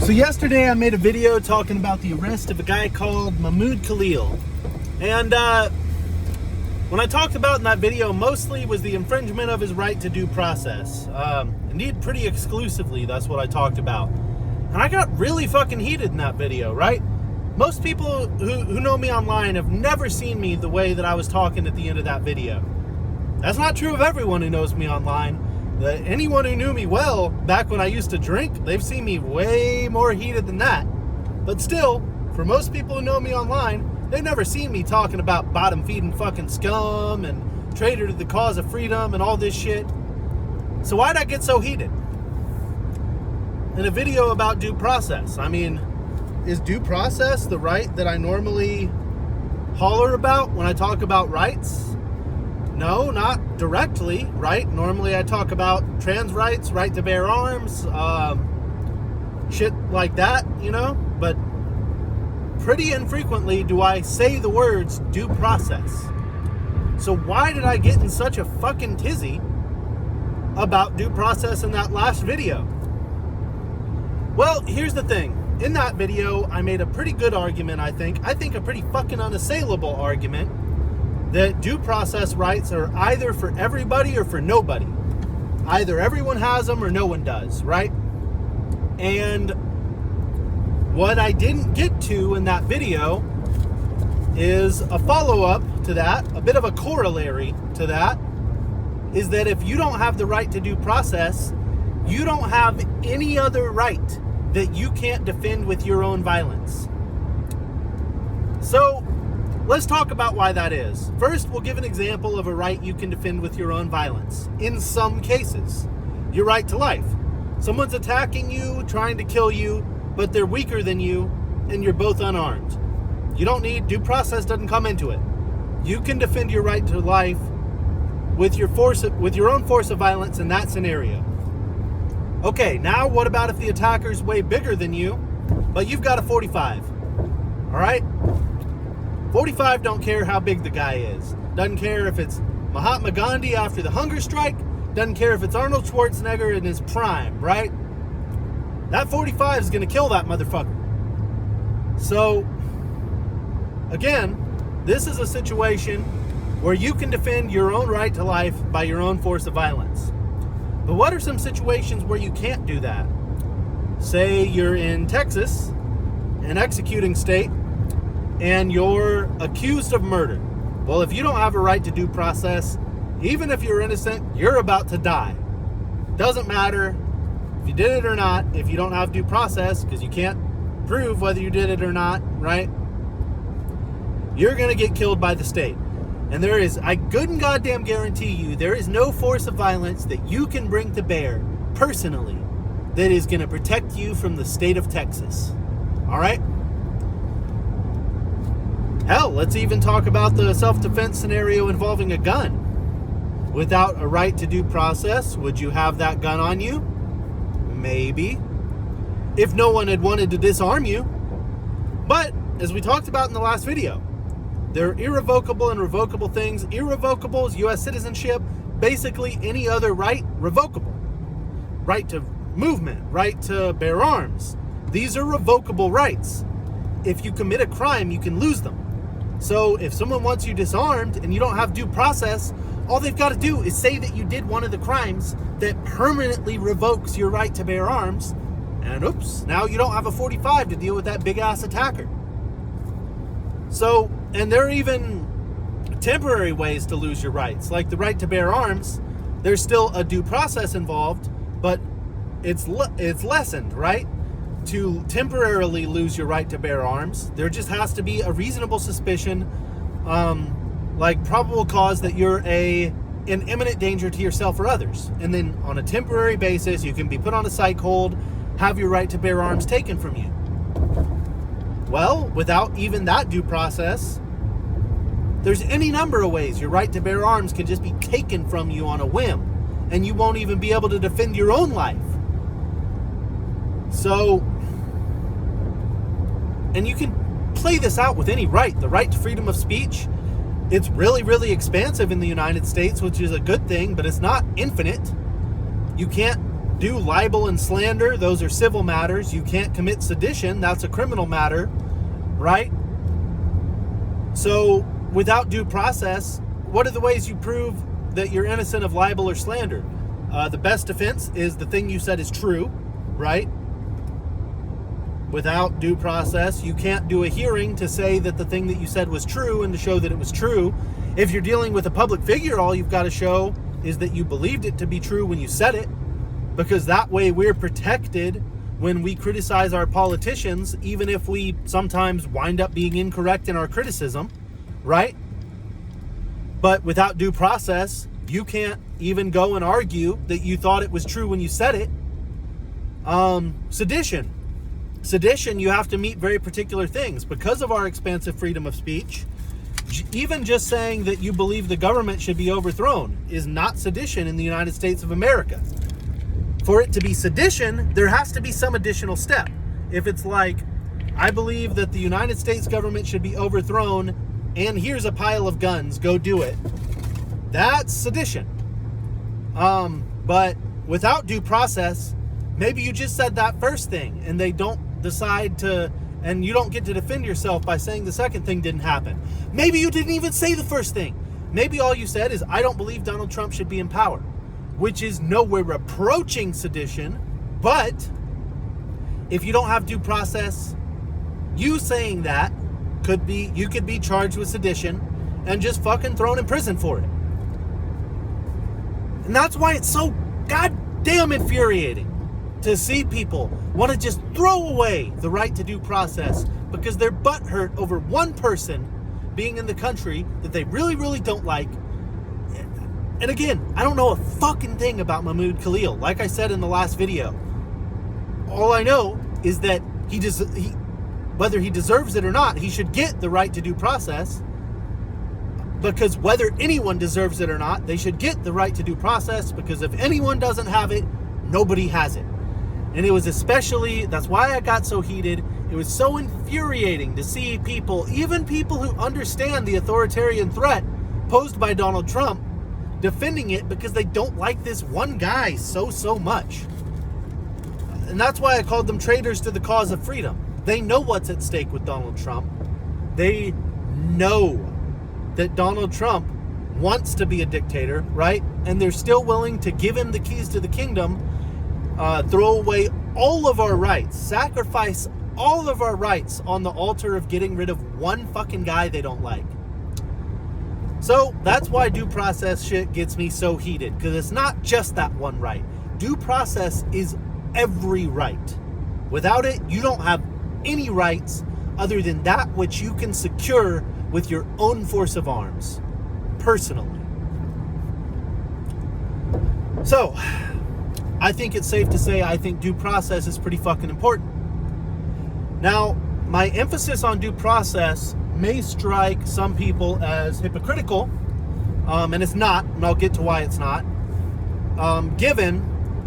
So yesterday I made a video talking about the arrest of a guy called Mahmoud Khalil. And when I talked about in that video, mostly was the infringement of his right to due process. Indeed, pretty exclusively, that's what I talked about. And I got really fucking heated in that video, right? Most people who know me online have never seen me the way that I was talking at the end of that video. That's not true of everyone who knows me online. Anyone who knew me well back when I used to drink, they've seen me way more heated than that. But still, for most people who know me online, they've never seen me talking about bottom-feeding fucking scum and traitor to the cause of freedom and all this shit. So why'd I get so heated in a video about due process? I mean, is due process the right that I normally holler about when I talk about rights? No, not directly, right? Normally I talk about trans rights, right to bear arms, shit like that, you know? But pretty infrequently do I say the words due process. So why did I get in such a fucking tizzy about due process in that last video? Well, here's the thing. In that video, I made a pretty good argument, I think a pretty fucking unassailable argument that due process rights are either for everybody or for nobody. Either everyone has them or no one does, right? And what I didn't get to in that video is a follow-up to that, a bit of a corollary to that, is that if you don't have the right to due process, you don't have any other right that you can't defend with your own violence. So, let's talk about why that is. First, we'll give an example of a right you can defend with your own violence. In some cases, your right to life. Someone's attacking you, trying to kill you, but they're weaker than you, and you're both unarmed. You don't need, due process doesn't come into it. You can defend your right to life with your own force of violence in that scenario. Okay, now what about if the attacker's way bigger than you, but you've got a 45? All right? 45 don't care how big the guy is. Doesn't care if it's Mahatma Gandhi after the hunger strike. Doesn't care if it's Arnold Schwarzenegger in his prime, right? That 45 is going to kill that motherfucker. So, again, this is a situation where you can defend your own right to life by your own force of violence. But what are some situations where you can't do that? Say you're in Texas, an executing state, and you're accused of murder. Well, if you don't have a right to due process, even if you're innocent, you're about to die. Doesn't matter if you did it or not, if you don't have due process, because you can't prove whether you did it or not, right? You're going to get killed by the state. And there is, I good and goddamn guarantee you, there is no force of violence that you can bring to bear, personally, that is going to protect you from the state of Texas. All right? Hell, let's even talk about the self-defense scenario involving a gun. Without a right to due process, would you have that gun on you? Maybe. If no one had wanted to disarm you. But, as we talked about in the last video, there are irrevocable and revocable things. Irrevocable is U.S. citizenship. Basically, any other right, revocable. Right to movement, right to bear arms. These are revocable rights. If you commit a crime, you can lose them. So if someone wants you disarmed and you don't have due process, all they've got to do is say that you did one of the crimes that permanently revokes your right to bear arms, and oops, now you don't have a 45 to deal with that big-ass attacker. So, and there are even temporary ways to lose your rights, like the right to bear arms. There's still a due process involved, but it's lessened, right? To temporarily lose your right to bear arms, there just has to be a reasonable suspicion, like probable cause that you're in imminent danger to yourself or others. And then on a temporary basis, you can be put on a psych hold, have your right to bear arms taken from you. Well, without even that due process, there's any number of ways your right to bear arms can just be taken from you on a whim, and you won't even be able to defend your own life. So, and you can play this out with any right. The right to freedom of speech, it's really, really expansive in the United States, which is a good thing, but it's not infinite. You can't do libel and slander. Those are civil matters. You can't commit sedition. That's a criminal matter, right? So without due process, what are the ways you prove that you're innocent of libel or slander? The best defense is the thing you said is true, right? Without due process, you can't do a hearing to say that the thing that you said was true and to show that it was true. If you're dealing with a public figure, all you've got to show is that you believed it to be true when you said it, because that way we're protected when we criticize our politicians, even if we sometimes wind up being incorrect in our criticism, right? But without due process, you can't even go and argue that you thought it was true when you said it. Sedition, you have to meet very particular things. Because of our expansive freedom of speech, even just saying that you believe the government should be overthrown is not sedition in the United States of America. For it to be sedition, there has to be some additional step. If it's like, I believe that the United States government should be overthrown, and here's a pile of guns, go do it. That's sedition. But without due process, maybe you just said that first thing, and they don't decide to, and you don't get to defend yourself by saying the second thing didn't happen. Maybe you didn't even say the first thing. Maybe all you said is, I don't believe Donald Trump should be in power, which is nowhere approaching sedition. But if you don't have due process, you saying that you could be charged with sedition and just fucking thrown in prison for it. And that's why it's so goddamn infuriating to see people want to just throw away the right to due process because they're butthurt over one person being in the country that they really, really don't like. And again, I don't know a fucking thing about Mahmoud Khalil. Like I said in the last video, all I know is that whether he deserves it or not, he should get the right to due process. Because whether anyone deserves it or not, they should get the right to due process, because if anyone doesn't have it, nobody has it. And it was that's why I got so heated. It was so infuriating to see people, even people who understand the authoritarian threat posed by Donald Trump, defending it because they don't like this one guy so much. And that's why I called them traitors to the cause of freedom. They know what's at stake with Donald Trump. They know that Donald Trump wants to be a dictator, right? And they're still willing to give him the keys to the kingdom, throw away all of our rights, sacrifice all of our rights on the altar of getting rid of one fucking guy they don't like. So that's why due process shit gets me so heated, because it's not just that one right. Due process is every right. Without it, you don't have any rights other than that which you can secure with your own force of arms, personally. So, I think it's safe to say I think due process is pretty fucking important. Now, my emphasis on due process may strike some people as hypocritical, and it's not, and I'll get to why it's not, given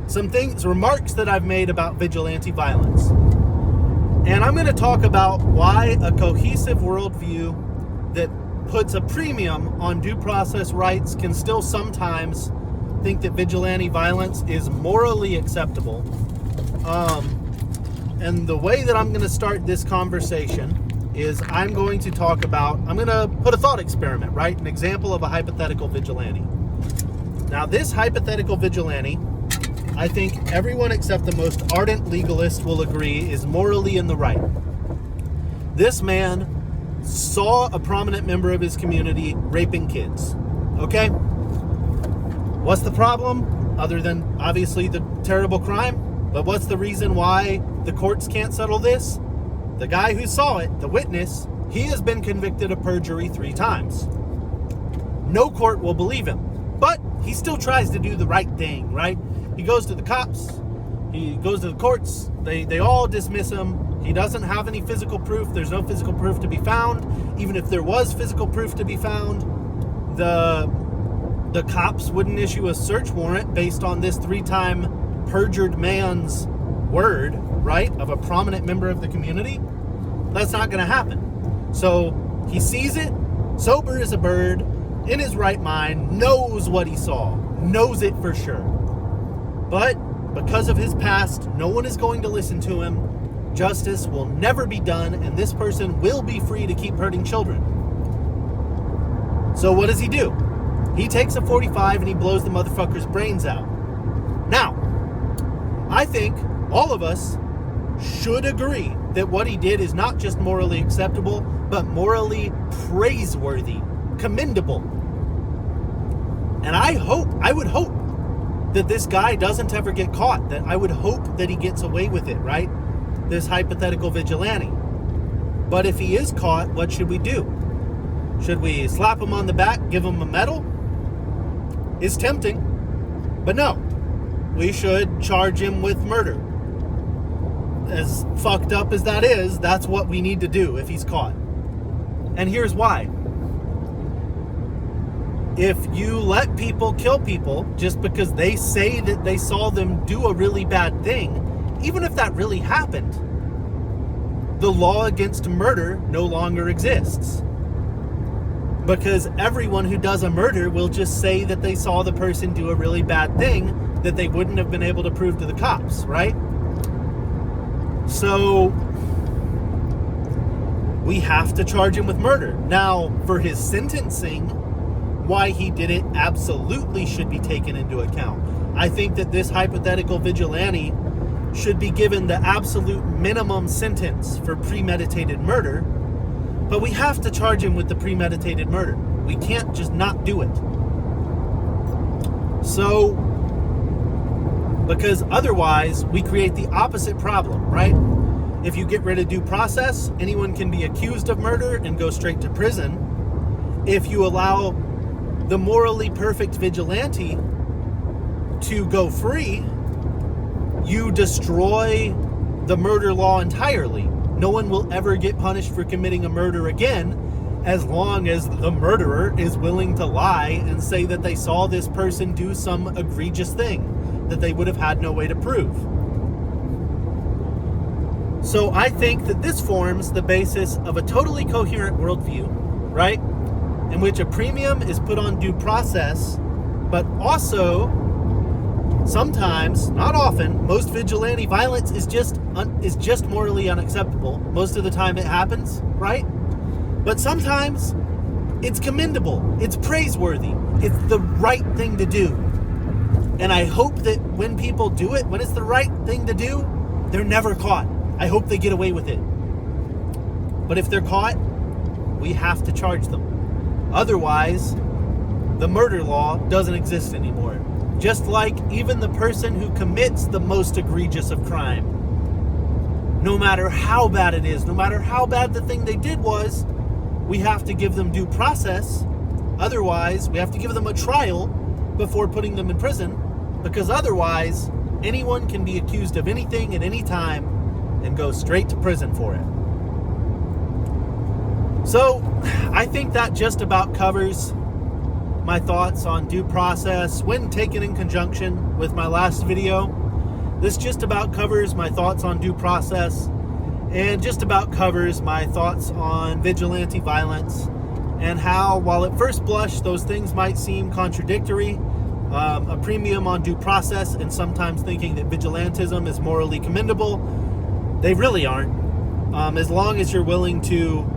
some remarks that I've made about vigilante violence. And I'm going to talk about why a cohesive worldview that puts a premium on due process rights can still sometimes think that vigilante violence is morally acceptable. And the way that I'm going to start this conversation is I'm going to put a thought experiment, right? An example of a hypothetical vigilante. Now, this hypothetical vigilante, I think everyone except the most ardent legalist will agree, is morally in the right. This man saw a prominent member of his community raping kids. Okay? What's the problem? Other than, obviously, the terrible crime. But what's the reason why the courts can't settle this? The guy who saw it, the witness, he has been convicted of perjury 3 times. No court will believe him. But he still tries to do the right thing, right? He goes to the cops. He goes to the courts. They all dismiss him. He doesn't have any physical proof. There's no physical proof to be found. Even if there was physical proof to be found, the cops wouldn't issue a search warrant based on this 3-time perjured man's word, right, of a prominent member of the community. That's not going to happen. So he sees it, sober as a bird, in his right mind, knows what he saw, knows it for sure. But because of his past, no one is going to listen to him. Justice will never be done, and this person will be free to keep hurting children. So what does he do? He takes a 45 and he blows the motherfucker's brains out. Now, I think all of us should agree that what he did is not just morally acceptable, but morally praiseworthy, commendable. And I would hope that this guy doesn't ever get caught. That I would hope that he gets away with it, right? This hypothetical vigilante. But if he is caught, what should we do? Should we slap him on the back, give him a medal? It's tempting, but no. We should charge him with murder. As fucked up as that is, that's what we need to do if he's caught. And here's why. If you let people kill people just because they say that they saw them do a really bad thing, even if that really happened, the law against murder no longer exists. Because everyone who does a murder will just say that they saw the person do a really bad thing that they wouldn't have been able to prove to the cops, right? So we have to charge him with murder. Now, for his sentencing, why he did it absolutely should be taken into account. I think that this hypothetical vigilante should be given the absolute minimum sentence for premeditated murder, but we have to charge him with the premeditated murder. We can't just not do it. So, because otherwise we create the opposite problem, right? If you get rid of due process, anyone can be accused of murder and go straight to prison. If you allow the morally perfect vigilante to go free, you destroy the murder law entirely. No one will ever get punished for committing a murder again, as long as the murderer is willing to lie and say that they saw this person do some egregious thing that they would have had no way to prove. So I think that this forms the basis of a totally coherent worldview, right? In which a premium is put on due process, but also sometimes, not often, most vigilante violence is just morally unacceptable. Most of the time it happens, right? But sometimes it's commendable, it's praiseworthy, it's the right thing to do. And I hope that when people do it, when it's the right thing to do, they're never caught. I hope they get away with it. But if they're caught, we have to charge them. Otherwise, the murder law doesn't exist anymore. Just like even the person who commits the most egregious of crime, no matter how bad it is, no matter how bad the thing they did was, we have to give them due process. Otherwise, we have to give them a trial before putting them in prison, because otherwise, anyone can be accused of anything at any time and go straight to prison for it. So, I think that just about covers my thoughts on due process when taken in conjunction with my last video. This just about covers my thoughts on due process and just about covers my thoughts on vigilante violence and how, while at first blush those things might seem contradictory, a premium on due process and sometimes thinking that vigilantism is morally commendable, they really aren't. As long as you're willing to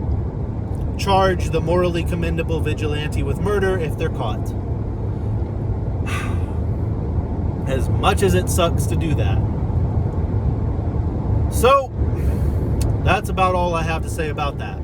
charge the morally commendable vigilante with murder if they're caught. As much as it sucks to do that. So, that's about all I have to say about that.